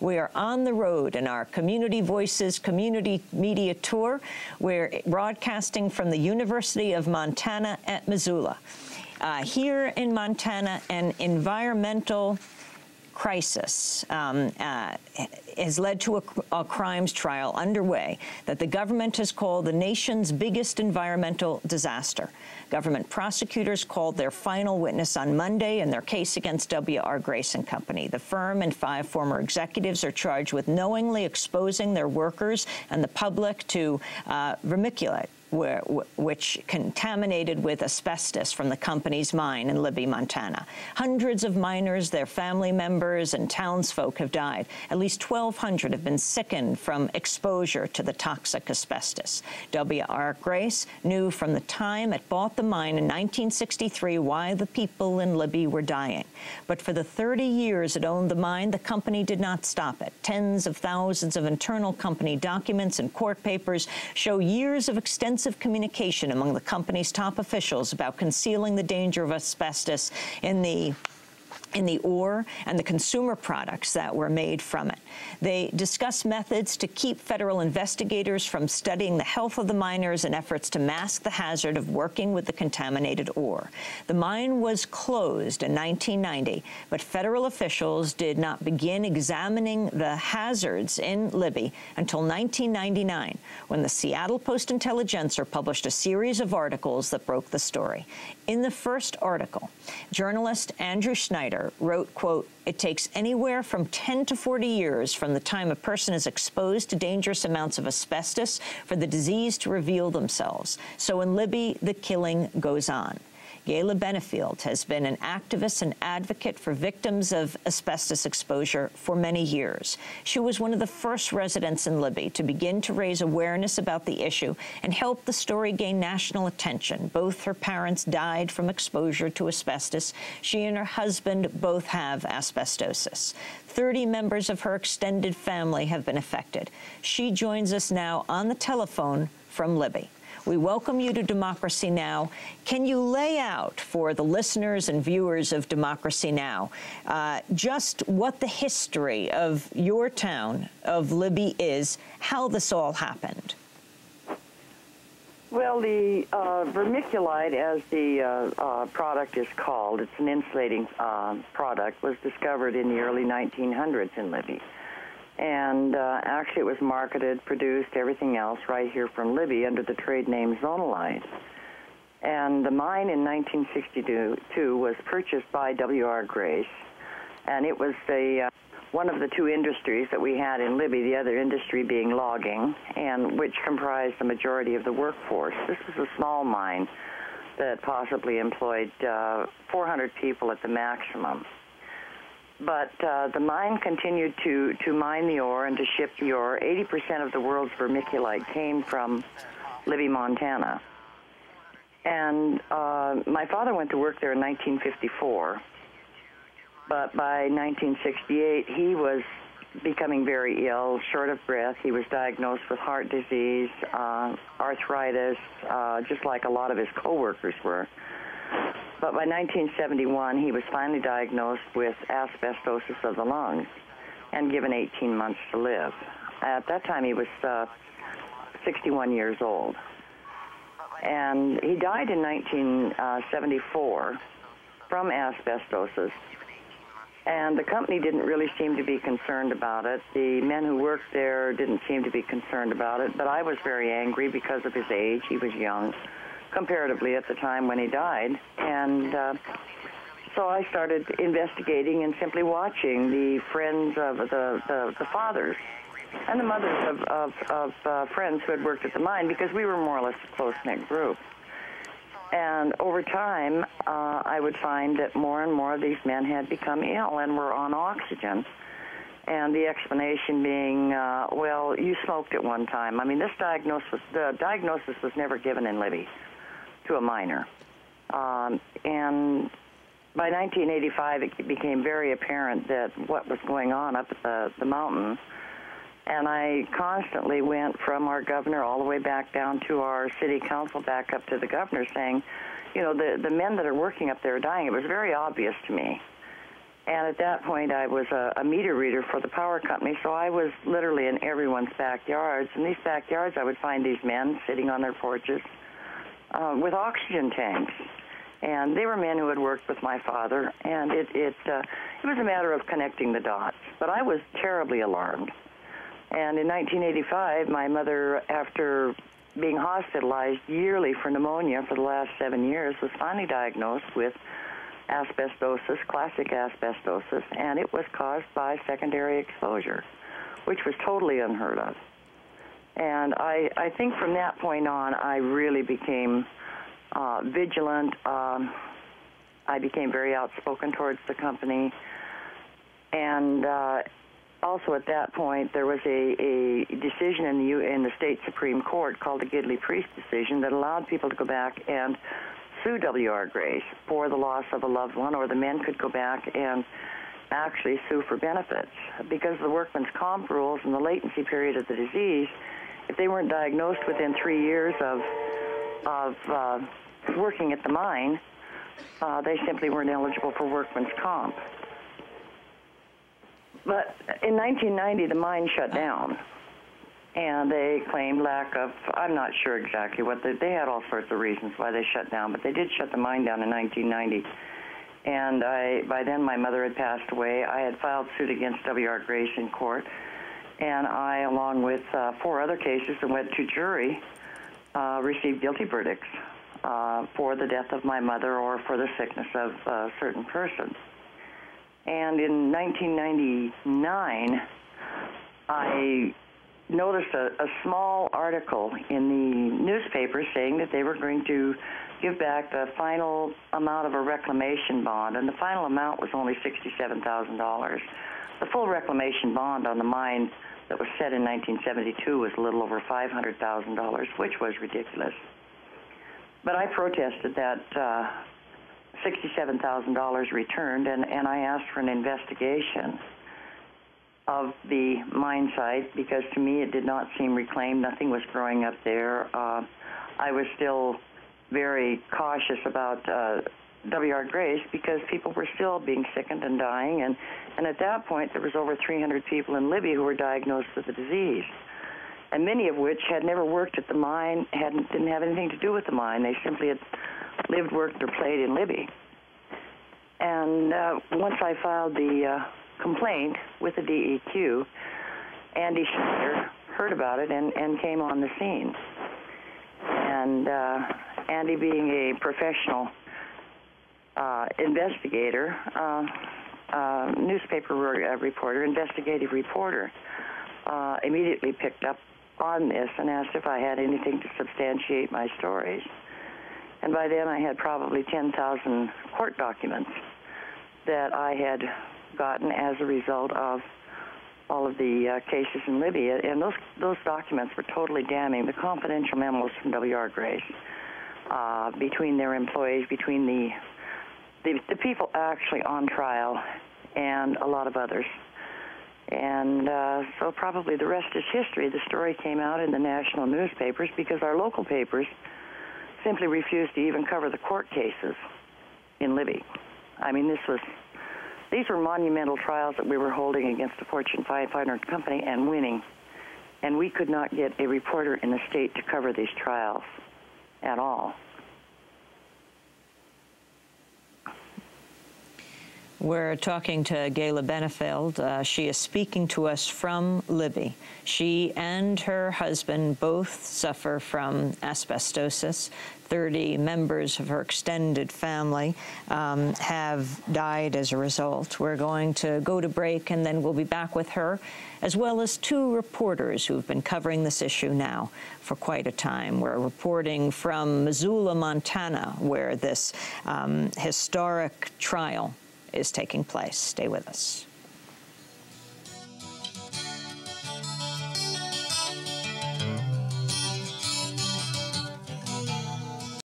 We are on the road in our Community Voices Community Media Tour. We're broadcasting from the University of Montana at Missoula. Here in Montana, an environmental crisis has led to a crimes trial underway that the government has called the nation's biggest environmental disaster. Government prosecutors called their final witness on Monday in their case against W.R. Grace & Company. The firm and 5 former executives are charged with knowingly exposing their workers and the public to vermiculite, which contaminated with asbestos from the company's mine in Libby, Montana. Hundreds of miners, their family members, and townsfolk have died. At least 1,200 have been sickened from exposure to the toxic asbestos. W.R. Grace knew from the time it bought the mine in 1963 why the people in Libby were dying. But for the 30 years it owned the mine, the company did not stop it. Tens of thousands of internal company documents and court papers show years of extensive communication among the company's top officials about concealing the danger of asbestos in the ore and the consumer products that were made from it. They discuss methods to keep federal investigators from studying the health of the miners and efforts to mask the hazard of working with the contaminated ore. The mine was closed in 1990, but federal officials did not begin examining the hazards in Libby until 1999, when the Seattle Post-Intelligencer published a series of articles that broke the story. In the first article, journalist Andrew Schneider wrote, quote, "It takes anywhere from 10 to 40 years from the time a person is exposed to dangerous amounts of asbestos for the disease to reveal themselves. So in Libby, the killing goes on." Gayla Benefield has been an activist and advocate for victims of asbestos exposure for many years. She was one of the first residents in Libby to begin to raise awareness about the issue and help the story gain national attention. Both her parents died from exposure to asbestos. She and her husband both have asbestosis. 30 members of her extended family have been affected. She joins us now on the telephone from Libby. We welcome you to Democracy Now! Can you lay out for the listeners and viewers of Democracy Now! Just what the history of your town of Libby is, how this all happened? Well, the vermiculite, as the product is called, it's an insulating product, was discovered in the early 1900s in Libby. And actually it was marketed, produced, everything else right here from Libby under the trade name Zonalite. And the mine in 1962 was purchased by W.R. Grace, and it was one of the 2 industries that we had in Libby, the other industry being logging, and which comprised the majority of the workforce. This was a small mine that possibly employed 400 people at the maximum. But the mine continued to mine the ore and to ship the ore. 80% of the world's vermiculite came from Libby, Montana. And my father went to work there in 1954. But by 1968, he was becoming very ill, short of breath. He was diagnosed with heart disease, arthritis, just like a lot of his coworkers were. But by 1971, he was finally diagnosed with asbestosis of the lungs and given 18 months to live. At that time, he was 61 years old. And he died in 1974 from asbestosis. And the company didn't really seem to be concerned about it. The men who worked there didn't seem to be concerned about it. But I was very angry because of his age. He was young, comparatively, at the time when he died. And so I started investigating and simply watching the friends of the fathers and the mothers of friends who had worked at the mine, because we were more or less a close-knit group. And over time, I would find that more and more of these men had become ill and were on oxygen. And the explanation being, well, you smoked at one time. I mean, the diagnosis was never given in Libby to a miner. And by 1985, it became very apparent that what was going on up at the mountain. And I constantly went from our governor all the way back down to our city council, back up to the governor, saying, you know, the men that are working up there are dying. It was very obvious to me. And at that point, I was a meter reader for the power company, so I was literally in everyone's backyards. In these backyards, I would find these men sitting on their porches with oxygen tanks. And they were men who had worked with my father, and it was a matter of connecting the dots. But I was terribly alarmed. And in 1985, my mother, after being hospitalized yearly for pneumonia for the last 7 years, was finally diagnosed with asbestosis, classic asbestosis, and it was caused by secondary exposure, which was totally unheard of. And I think from that point on, I really became vigilant. I became very outspoken towards the company. And also at that point, there was a decision in the state Supreme Court called the Gidley Priest decision that allowed people to go back and sue W.R. Grace for the loss of a loved one, or the men could go back and actually sue for benefits. Because of the workman's comp rules and the latency period of the disease, if they weren't diagnosed within 3 years of working at the mine, they simply weren't eligible for workman's comp. But in 1990, the mine shut down, and they claimed lack of, I'm not sure exactly what, they had all sorts of reasons why they shut down, but they did shut the mine down in 1990. And by then my mother had passed away. I had filed suit against W.R. Grace in court, and I, along with 4 other cases that went to jury, received guilty verdicts for the death of my mother or for the sickness of a certain person. And in 1999, I noticed a small article in the newspaper saying that they were going to give back the final amount of a reclamation bond, and the final amount was only $67,000. The full reclamation bond on the mine that was set in 1972 was a little over $500,000, which was ridiculous. But I protested that $67,000 returned, and I asked for an investigation of the mine site, because to me it did not seem reclaimed. Nothing was growing up there. I was still very cautious about W.R. Grace because people were still being sickened and dying, and at that point there was over 300 people in Libby who were diagnosed with the disease, and many of which had never worked at the mine, didn't have anything to do with the mine. They simply had lived, worked, or played in Libby. And once I filed the complaint with the DEQ, Andy Schneider heard about it and came on the scene. And Andy, being a professional investigator, newspaper reporter, investigative reporter, immediately picked up on this and asked if I had anything to substantiate my stories. And by then I had probably 10,000 court documents that I had gotten as a result of all of the cases in Libby. And those documents were totally damning. The confidential memos from W.R. Grace, between their employees, between the people actually on trial, and a lot of others. And so probably the rest is history. The story came out in the national newspapers because our local papers simply refused to even cover the court cases in Libby. I mean, these were monumental trials that we were holding against a Fortune 500 company and winning. And we could not get a reporter in the state to cover these trials at all. We're talking to Gayla Benefield. She is speaking to us from Libby. She and her husband both suffer from asbestosis. 30 members of her extended family have died as a result. We're going to go to break, and then we'll be back with her, as well as 2 reporters who've been covering this issue now for quite a time. We're reporting from Missoula, Montana, where this historic trial is taking place. Stay with us.